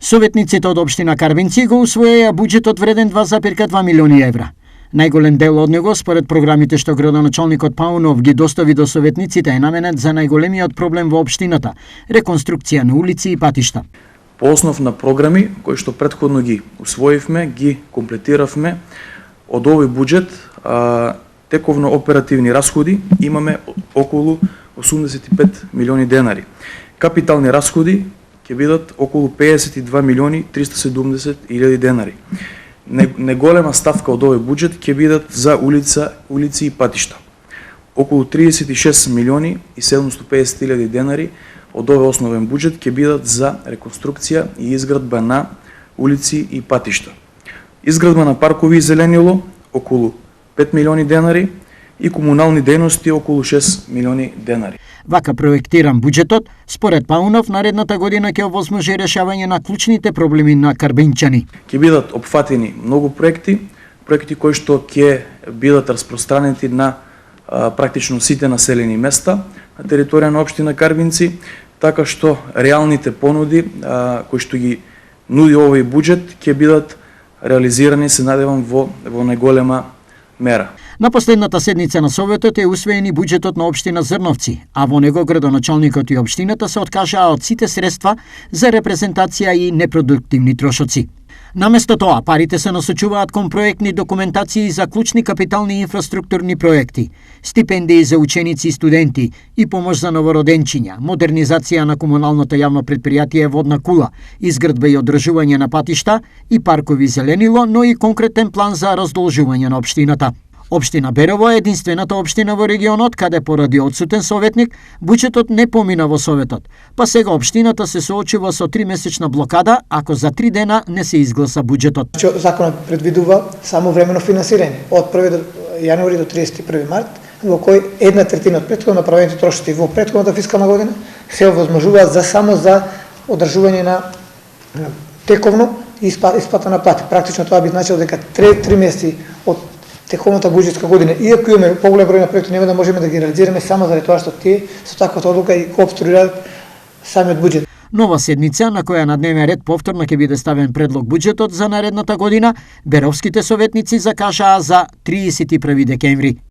Советниците од општина Карвинци го усвоија буџетот вреден 2,2 милиони евра. Најголем дел од него, според програмите што градоначалникот Паунов ги достави до советниците, е наменет за најголемиот проблем во општината – реконструкција на улици и патишта. По основ на програми кои што претходно ги усвоивме, ги комплетиравме, од овој буџет тековно оперативни расходи имаме околу 85 милиони денари. Капитални расходи ќе бидат околу 52 милиони 370 илјади денари. Неголема ставка од овој буџет ќе бидат за улици и патишта. Околу 36 милиони и 750 илјади денари од овој основен буџет ќе бидат за реконструкција и изградба на улици и патишта. Изградба на паркови и зеленило околу 5 милиони денари и комунални дејности околу 6 милиони денари. Вака проектиран буџетот, според Паунов, наредната година ќе овозможи решавање на клучните проблеми на карбинчани. Ќе бидат опфатени многу проекти кои што ќе бидат распространети на практично сите населени места на територија на општина Карвинци, така што реалните понуди кои што ги нуди овој буџет ќе бидат реализирани, се надевам, во најголема мера. На последната седница на Советот е усвоен и буџетот на општина Зрновци, а во него градоначалникот и општината се откажаа од сите средства за репрезентација и непродуктивни трошоци. Наместо тоа, парите се насочуваат кон проектни документации за клучни капитални инфраструктурни проекти, стипендии за ученици и студенти и помош за новороденчиња, модернизација на комуналното јавно предпријатие Водна кула, изградба и одржување на патишта и паркови зеленило, но и конкретен план за раздолжување на општината. Општина Берово е единствената општина во регионот каде поради отсутен советник, буџетот не помина во Советот, па сега општината се соочува со 3-месечна блокада ако за 3 дена не се изгласа буџетот. Законот предвидува само времено финансирање од 1 јануари до 31 март, во кој 1/3 од претходно направените трошоци во претходната фискална година се овозможуваат само за одржување на тековно исплата на плати. Практично тоа би значило дека 3 месеци од тековната буџетска година, иако имаме поголем број на проекти, нема да можеме да ги реализираме само заради тоа што тие со таквата одлука и го обструираат самиот буџет. Нова седница на која на дневен ред повторно ќе биде ставен предлог буџетот за наредната година, беровските советници закажаа за 31 декември.